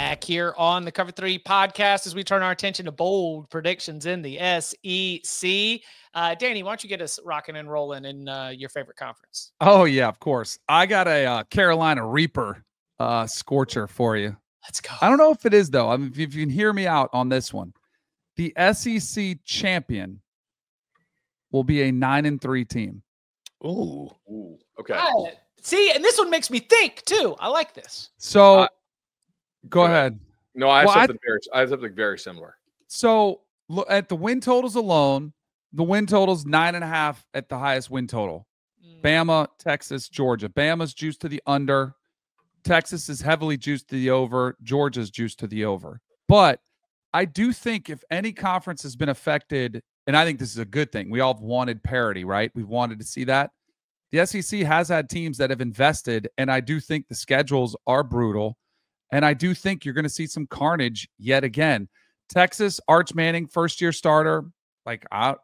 back here on the Cover 3 podcast as we turn our attention to bold predictions in the SEC. Danny, why don't you get us rocking and rolling in your favorite conference? Oh, yeah, of course. I got a Carolina Reaper scorcher for you. Let's go. I don't know if it is, though. I mean, if you can hear me out on this one. The SEC champion will be a 9-3 team. Ooh. Okay. See, and this one makes me think, too. I like this. So, go ahead. No, I have something very similar. So, look at the win totals alone. The win total's 9.5 at the highest win total. Bama, Texas, Georgia. Bama's juiced to the under. Texas is heavily juiced to the over. Georgia's juiced to the over. But I do think if any conference has been affected, and I think this is a good thing. We all have wanted parity, right? We've wanted to see that. The SEC has had teams that have invested, and I do think the schedules are brutal, and I do think you're going to see some carnage yet again. Texas, Arch Manning, first-year starter, I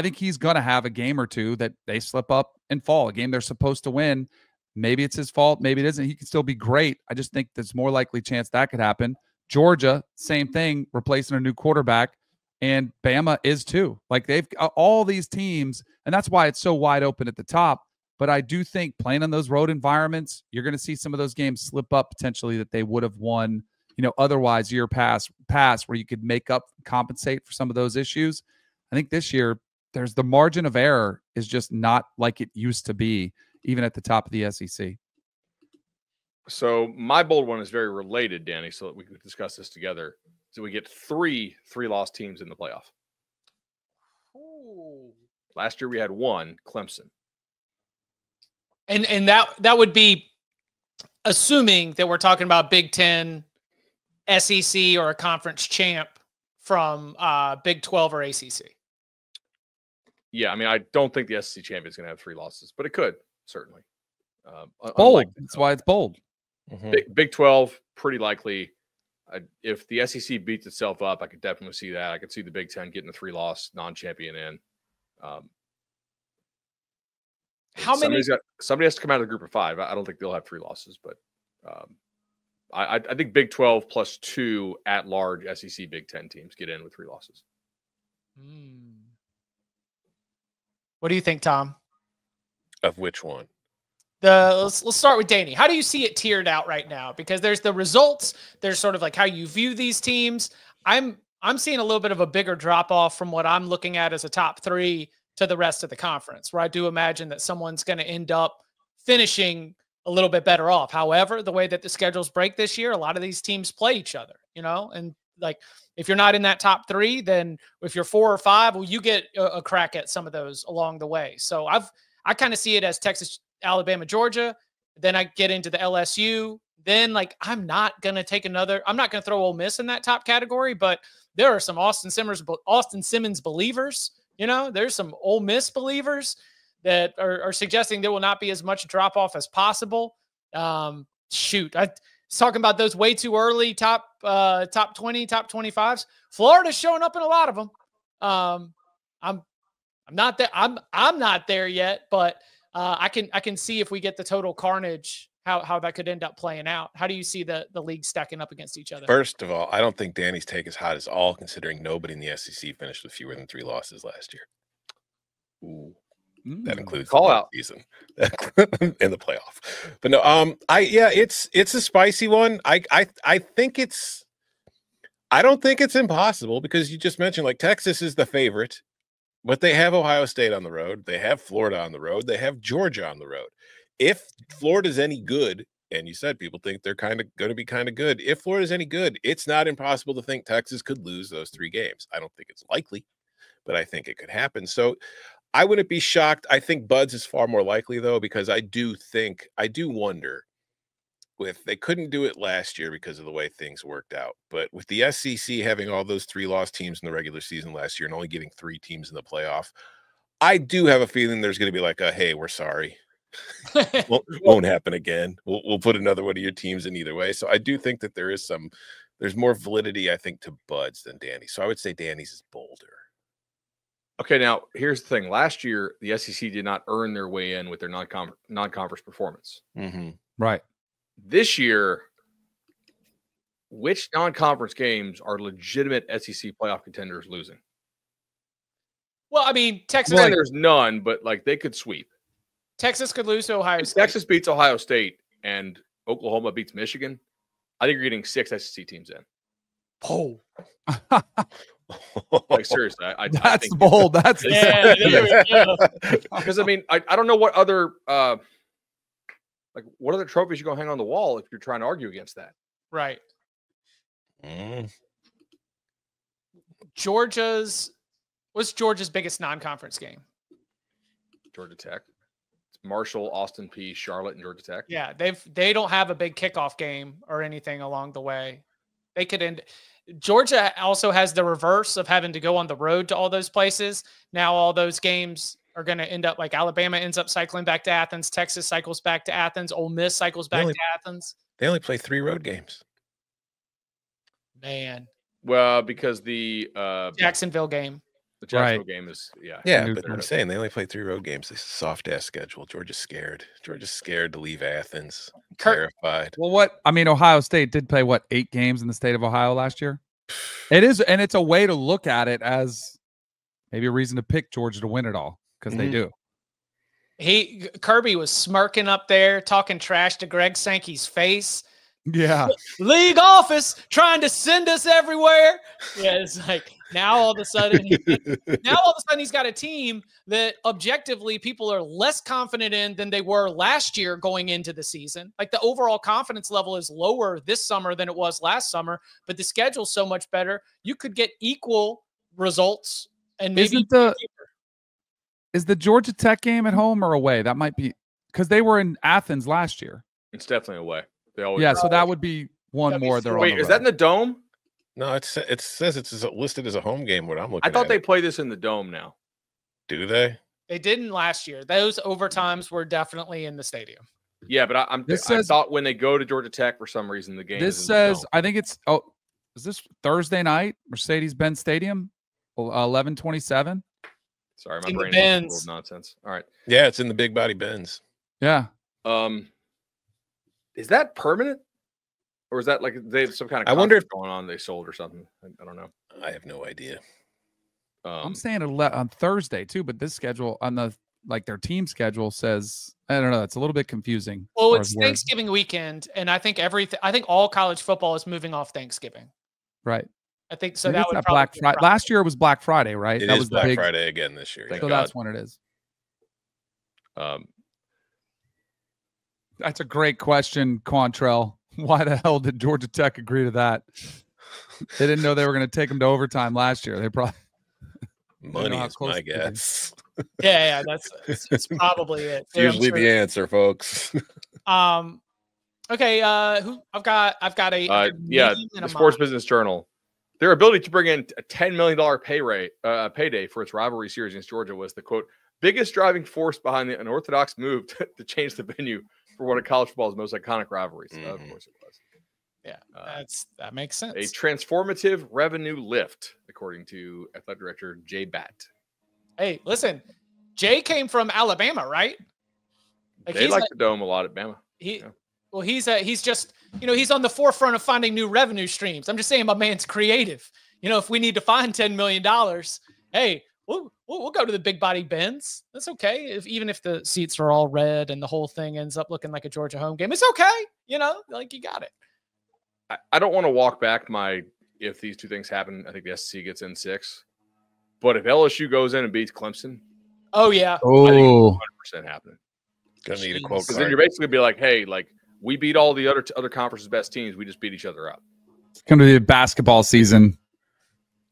think he's going to have a game or two that they slip up and fall, a game they're supposed to win. Maybe it's his fault. Maybe it isn't. He can still be great. I just think there's more likely chance that could happen. Georgia, same thing, replacing a new quarterback. And Bama is too. They've all these teams, and that's why it's so wide open at the top. But I do think playing in those road environments, you're going to see some of those games slip up potentially that they would have won, otherwise year past where you could compensate for some of those issues. I think this year there's the margin of error is just not like it used to be, even at the top of the SEC. So my bold one is very related, Danny, so that we can discuss this together. So we get three-loss teams in the playoff. Ooh. Last year we had one, Clemson. And that would be assuming that we're talking about Big Ten, SEC, or a conference champ from Big 12 or ACC. Yeah, I mean, I don't think the SEC champion is going to have 3 losses, but it could, certainly. Bold. That's why it's bold. Mm-hmm. Big 12, pretty likely. If the SEC beats itself up, I could definitely see that. I could see the Big Ten getting a 3-loss non-champion in. How many? Somebody has to come out of the group of 5. I don't think they'll have 3 losses, but I think Big 12 plus 2 at-large SEC Big 10 teams get in with 3 losses. What do you think, Tom? Of which one? Let's start with Danny. How do you see it tiered out right now? Because there's the results. There's sort of like how you view these teams. I'm seeing a little bit of a bigger drop off from what I'm looking at as a top 3 to the rest of the conference, where I do imagine that someone's going to end up finishing a little bit better off. However, the way that the schedules break this year, a lot of these teams play each other, and if you're not in that top 3, then if you're 4 or 5, well, you get a crack at some of those along the way. So I kind of see it as Texas, Alabama, Georgia. Then I get into the LSU. Then I'm not going to throw Ole Miss in that top category, but there are some Austin Simmons believers. There's some Ole Miss believers that are suggesting there will not be as much drop off as possible. I was talking about those way too early top 20, top 25s. Florida's showing up in a lot of them. I'm not there. I'm not there yet, but I can see if we get the total carnage, how that could end up playing out. How do you see the league stacking up against each other? First of all, I don't think Danny's take is hot as all, considering nobody in the SEC finished with fewer than 3 losses last year. Ooh. That includes call out season in the playoff. But no, it's a spicy one. I don't think it's impossible, because you just mentioned Texas is the favorite, but they have Ohio State on the road. They have Florida on the road. They have Georgia on the road. If Florida's any good, and you said people think they're kind of going to be kind of good. If Florida's any good, it's not impossible to think Texas could lose those 3 games. I don't think it's likely, but I think it could happen. So I wouldn't be shocked. I think Bud's is far more likely, though, because I do wonder they couldn't do it last year because of the way things worked out. But with the SEC having all those 3-loss teams in the regular season last year and only getting 3 teams in the playoff, I do have a feeling there's going to be hey, we're sorry. Won't happen again. We'll put another one of your teams in either way. So I do think that there's more validity, I think, to Bud's than Danny. So I would say Danny's is bolder. Okay, now here's the thing. Last year, the SEC did not earn their way in with their non-conference performance. Mm-hmm. Right. This year, which non-conference games are legitimate SEC playoff contenders losing? Well, I mean, Texas. Well, there's none, but like they could sweep. Texas could lose to Ohio State. Texas beats Ohio State and Oklahoma beats Michigan. I think you're getting 6 SEC teams in. Oh, like seriously, that's I think bold. That's because I mean I don't know what other what other trophies you're gonna hang on the wall if you're trying to argue against that. right. Mm. What's Georgia's biggest non-conference game? Georgia Tech. It's Marshall, Austin Peay, Charlotte, and Georgia Tech. Yeah, they don't have a big kickoff game or anything along the way. They could end. Georgia also has the reverse of having to go on the road to all those places. Now all those games are going to end up like Alabama ends up cycling back to Athens, Texas cycles back to Athens, Ole Miss cycles back to Athens. They only play 3 road games. Man, Well, because the Jacksonville game. Jacksonville game is Yeah, but I'm saying they only play 3 road games. This is a soft ass schedule. Georgia's scared. Georgia's scared to leave Athens. Terrified. Well, Ohio State did play 8 games in the state of Ohio last year. It is, and it's a way to look at it as maybe a reason to pick Georgia to win it all because they do. Kirby was smirking up there, talking trash to Greg Sankey's face. Yeah. League office trying to send us everywhere. Yeah, it's like now all of a sudden he's got a team that objectively people are less confident in than they were last year going into the season. Like the overall confidence level is lower this summer than it was last summer, but the schedule's so much better. You could get equal results and maybe is the Georgia Tech game at home or away? That might be because they were in Athens last year. It's definitely away. So that would be one more. Wait, is that in the Dome? No, it says it's listed as a home game. What I'm looking at. I thought they play this in the Dome now. Do they? They didn't last year. Those overtimes were definitely in the stadium. Yeah, but I thought when they go to Georgia Tech for some reason the game. This says I think it's is this Thursday night? Mercedes-Benz Stadium, 11:27. Sorry, my brain is a little nonsense. All right. Yeah, it's in the big body Benz. Yeah. Is that permanent, or is that like they have some kind of? I wonder if going on they sold or something. I don't know. I have no idea. I'm saying on Thursday too, but this schedule on their team schedule says I don't know. It's a little bit confusing. Well, it's Thanksgiving weekend, and I think all college football is moving off Thanksgiving. Right. I think so. Maybe that would Black Friday. Last year it was Black Friday, right? It that is was Black Friday again this year. So that's when it is. That's a great question, Quantrell. Why the hell did Georgia Tech agree to that? They didn't know they were going to take them to overtime last year. They probably money is my guess. Yeah, that's probably it. It's usually the answer, folks. Okay. I've got a the Sports Business Journal. Their ability to bring in a $10 million payday for its rivalry series against Georgia was the quote biggest driving force behind the unorthodox move to change the venue for one of college football's most iconic rivalries. Of course it was. Yeah, that makes sense. A transformative revenue lift, according to athletic director Jay Batt. Hey, listen, Jay came from Alabama, right? They like the Dome a lot at Bama. Well, he's just he's on the forefront of finding new revenue streams. I'm just saying, my man's creative. If we need to find $10 million, hey, we'll go to the big body Benz. That's okay. Even if the seats are all red and the whole thing ends up looking like a Georgia home game, it's okay. You got it. I don't want to walk back if these two things happen, I think the SEC gets in 6. But if LSU goes in and beats Clemson, oh yeah, I think it's 100% happening. Gonna need a quote because then you're basically be like, hey, we beat all the other conference's best teams. We just beat each other up. It's going to be a basketball season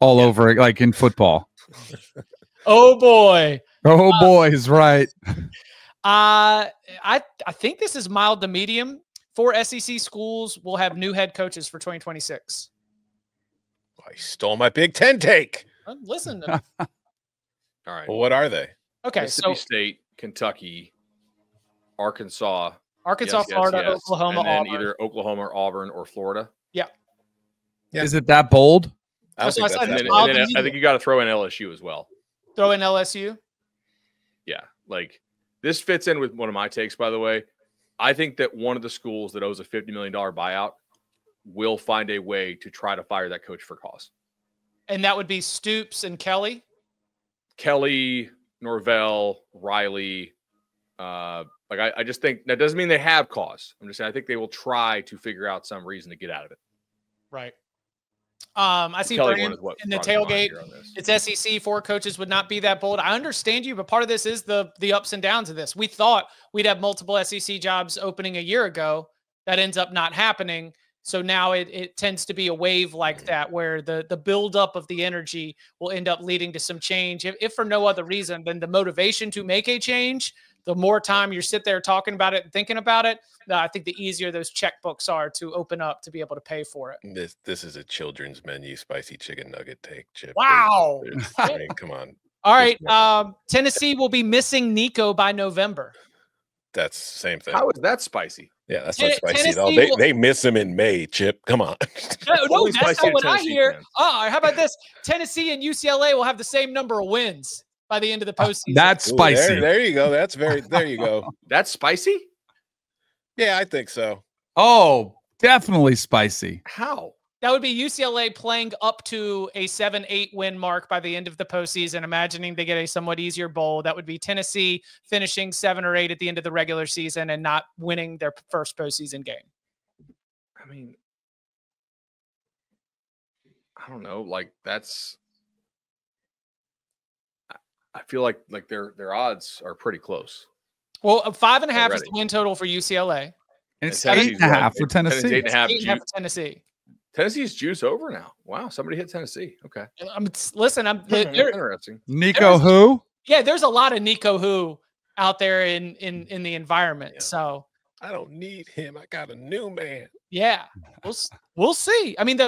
all over, like in football. Oh boy. Oh boys, right. I think this is mild to medium. 4 SEC schools will have new head coaches for 2026. I stole my Big Ten take. Listen. All right. Well, what are they? Okay, Mississippi State, Kentucky, Arkansas, Florida, Oklahoma, and then Auburn. either Oklahoma or Auburn or Florida. Yeah. Is it that bold? I think I think you got to throw in LSU as well. Throw in LSU? Yeah. This fits in with one of my takes, by the way. I think that one of the schools that owes a $50 million buyout will find a way to try to fire that coach for cause. And that would be Stoops and Kelly? Kelly, Norvell, Riley. I just think that doesn't mean they have cause. I'm just saying I think they will try to figure out some reason to get out of it. Right. I see Kelly Brand one is what in the brought to mind tailgate. here on this. It's SEC. 4 coaches would not be that bold. I understand you, but part of this is the ups and downs of this. We thought we'd have multiple SEC jobs opening a year ago. That ends up not happening. So now it tends to be a wave like that where the buildup of the energy will end up leading to some change. If for no other reason than the motivation to make a change, the more time you sit there talking about it and thinking about it, I think the easier those checkbooks are to open up to be able to pay for it. This is a children's menu spicy chicken nugget take, Chip. Wow. I mean, come on. All right. Tennessee will be missing Nico by November. That's the same thing. How is that spicy? Yeah, that's not spicy at all. Tennessee They miss him in May, Chip. Come on. No, that's spicy not what I Tennessee hear. fans. How about this? Tennessee and UCLA will have the same number of wins by the end of the postseason. That's Ooh, spicy. there you go. There you go. That's spicy? Yeah, I think so. Oh, definitely spicy. How? That would be UCLA playing up to a 7-8 win mark by the end of the postseason, imagining they get a somewhat easier bowl. That would be Tennessee finishing 7 or 8 at the end of the regular season and not winning their first postseason game. I mean, I don't know. Like that's. I feel like their odds are pretty close. Well, 5.5 is Already. the win total for UCLA. And it's Tennessee's 8.5 for Tennessee's Tennessee. 8.5. 8.5 for Tennessee. Tennessee's juice over now. Wow, somebody hit Tennessee. Okay, Listen, interesting. Nico who? there's a lot of Nico who out there in the environment. Yeah. So I don't need him. I got a new man. yeah, we'll see. I mean,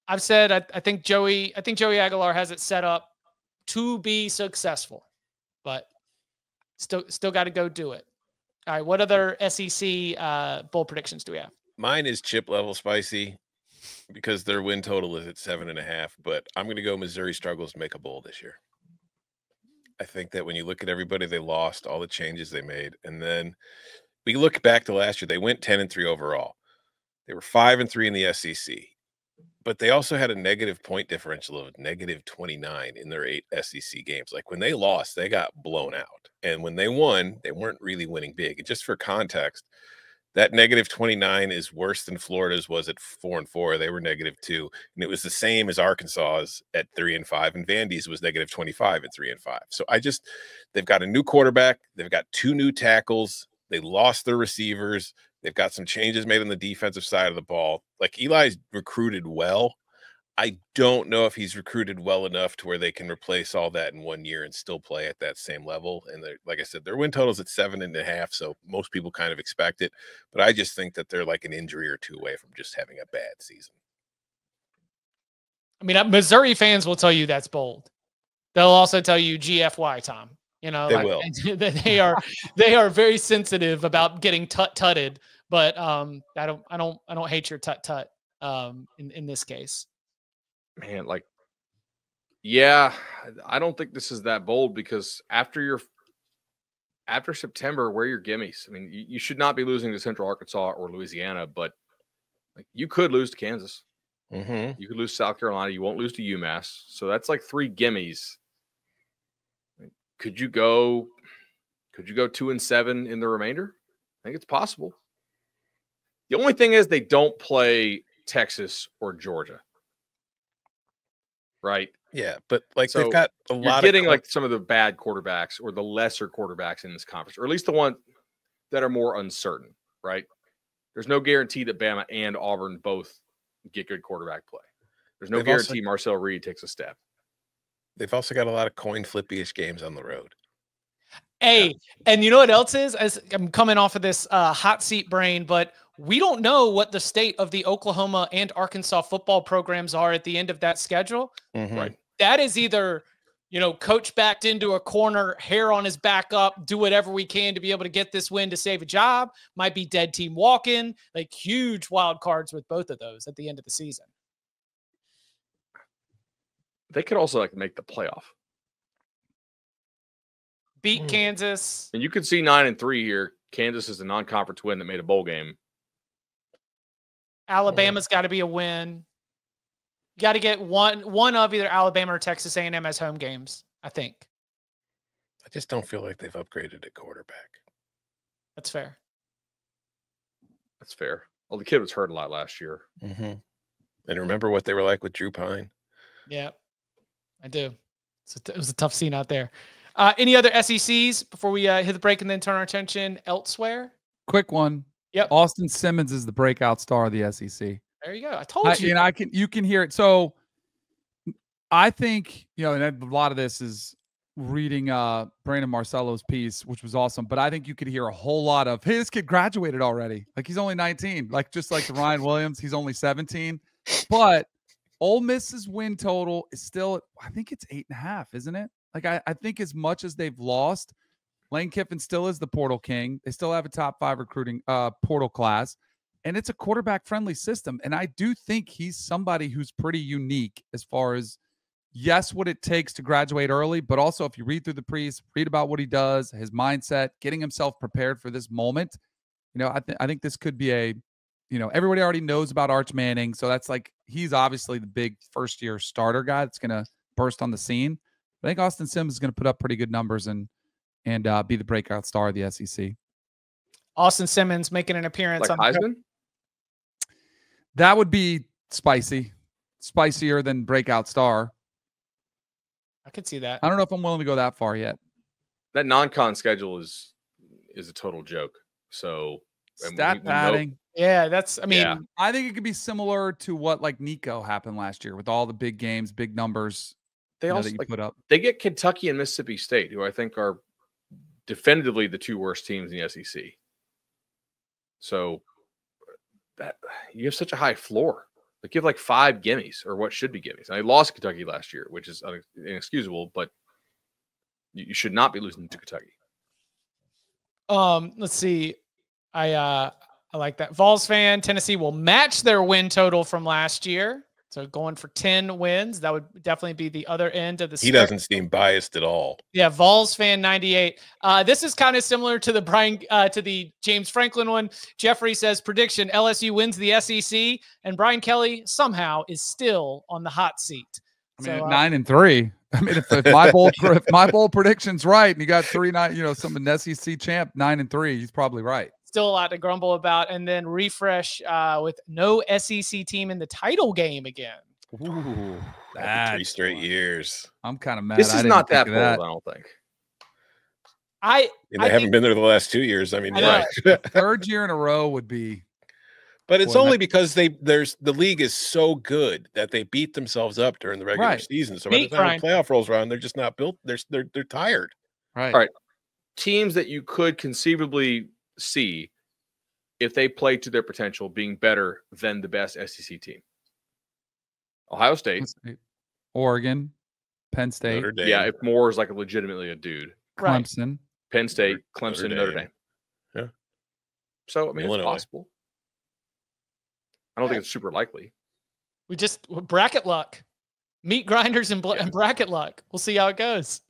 I've said I think Joey Aguilar has it set up to be successful, but still got to go do it. All right, what other SEC bowl predictions do we have? Mine is Chip level spicy because their win total is at 7.5. But I'm going to go Missouri struggles to make a bowl this year. I think that when you look at everybody they lost, all the changes they made, and then we look back to last year, they went 10-3 overall. They were 5-3 in the SEC, but they also had a negative point differential of -29 in their 8 SEC games. Like when they lost, they got blown out, and when they won, they weren't really winning big. And just for context, that -29 is worse than Florida's was at 4-4. They were -2, and it was the same as Arkansas's at 3-5, and Vandy's was -25 at 3-5. So they've got a new quarterback, they've got 2 new tackles, they lost their receivers, they've got some changes made on the defensive side of the ball. Like Eli's recruited well. I don't know if he's recruited well enough to where they can replace all that in 1 year and still play at that same level. And like I said, their win total is at 7.5, so most people kind of expect it. But I just think that they're like an injury or 2 away from just having a bad season. I mean, Missouri fans will tell you that's bold. They'll also tell you GFY, Tom. You know, They will. they are very sensitive about getting tutted. But I don't hate your tut in this case. Man, like, yeah, I don't think this is that bold because after September, where are your gimmies? I mean, you should not be losing to Central Arkansas or Louisiana, but like you could lose to Kansas. Mm-hmm. You could lose to South Carolina. You won't lose to UMass. So that's like 3 gimmies. Could you go 2-7 in the remainder? I think it's possible. The only thing is they don't play Texas or Georgia. Right. Yeah, but like So they've got a lot You're getting of like some of the bad quarterbacks or the lesser quarterbacks in this conference, or at least the ones that are more uncertain, right? There's no guarantee that Bama and Auburn both get good quarterback play. There's no guarantee Marcel Reed takes a step. They've also got a lot of coin flippy-ish games on the road. Hey, and you know what else is? As I'm coming off of this hot seat brain, but we don't know what the state of the Oklahoma and Arkansas football programs are at the end of that schedule. Mm-hmm. Right. That is either, coach backed into a corner, hair on his back up, do whatever we can to be able to get this win to save a job. Might be dead team walking, like huge wild cards with both of those at the end of the season. They could also like make the playoff. Beat Kansas. And you could see 9-3 here. Kansas is a non-conference win that made a bowl game. Alabama's got to be a win. You got to get one of either Alabama or Texas A&M as home games, I think. I just don't feel like they've upgraded at quarterback. That's fair. That's fair. Well, the kid was hurt a lot last year. Mm-hmm. And remember what they were like with Drew Pine? Yeah, I do. It was a tough scene out there. Any other SECs before we hit the break and then turn our attention elsewhere? Quick one. Yep. Austin Simmons is the breakout star of the SEC. There you go. I told you. And you can hear it. So I think, and a lot of this is reading Brandon Marcello's piece, which was awesome. But I think you could hear a whole lot of, hey, this kid graduated already. Like he's only 19. Like just like the Ryan Williams, he's only 17. But Ole Miss's win total is still, I think it's 8.5, isn't it? Like I think as much as they've lost, Lane Kiffin still is the portal king. They still have a top 5 recruiting portal class. And it's a quarterback-friendly system. And I do think he's somebody who's pretty unique as far as, yes, what it takes to graduate early, but also if you read through the piece, read about what he does, his mindset, getting himself prepared for this moment. I think this could be a, everybody already knows about Arch Manning. So that's like, he's obviously the big first-year starter guy that's going to burst on the scene. I think Austin Simmons is going to put up pretty good numbers and be the breakout star of the SEC. Austin Simmons making an appearance like on Heisman? That would be spicier than breakout star. I could see that. I don't know if I'm willing to go that far yet. That non-con schedule is a total joke. So stat padding. Yeah, I think it could be similar to what like Nico happened last year with all the big games, big numbers. They also that you put up. They get Kentucky and Mississippi State, who I think are definitively the 2 worst teams in the SEC. So that you have such a high floor. Like you have like 5 gimmies or what should be gimmies. And they lost Kentucky last year, which is inexcusable, but you should not be losing to Kentucky. Let's see. I like that. Vols fan, Tennessee will match their win total from last year. So going for 10 wins, that would definitely be the other end of the spectrum. He doesn't seem biased at all. Yeah, Vols fan 98. This is kind of similar to the James Franklin one. Jeffrey says prediction: LSU wins the SEC, and Brian Kelly somehow is still on the hot seat. I mean, 9-3. I mean, if my bold prediction's right, and you got 3-9, some an SEC champ 9-3, he's probably right. Still a lot to grumble about, and then refresh with no SEC team in the title game again. Ooh, 3 straight years. I'm kind of mad. This is not that bold, I don't think. They haven't been there the last 2 years. I mean, right. Third year in a row would be. But it's only because the league is so good that they beat themselves up during the regular season. So by the time the playoff rolls around, they're just not built. They're tired. Right. All right. Teams that you could conceivably see if they play to their potential being better than the best SEC team. Ohio State. Oregon. Penn State. Yeah, if Moore is like legitimately a dude. Clemson. Penn State, Clemson, Notre Dame. Yeah. So, I mean, it's possible. I don't think it's super likely. We just bracket luck. Meat grinders and bracket luck. We'll see how it goes.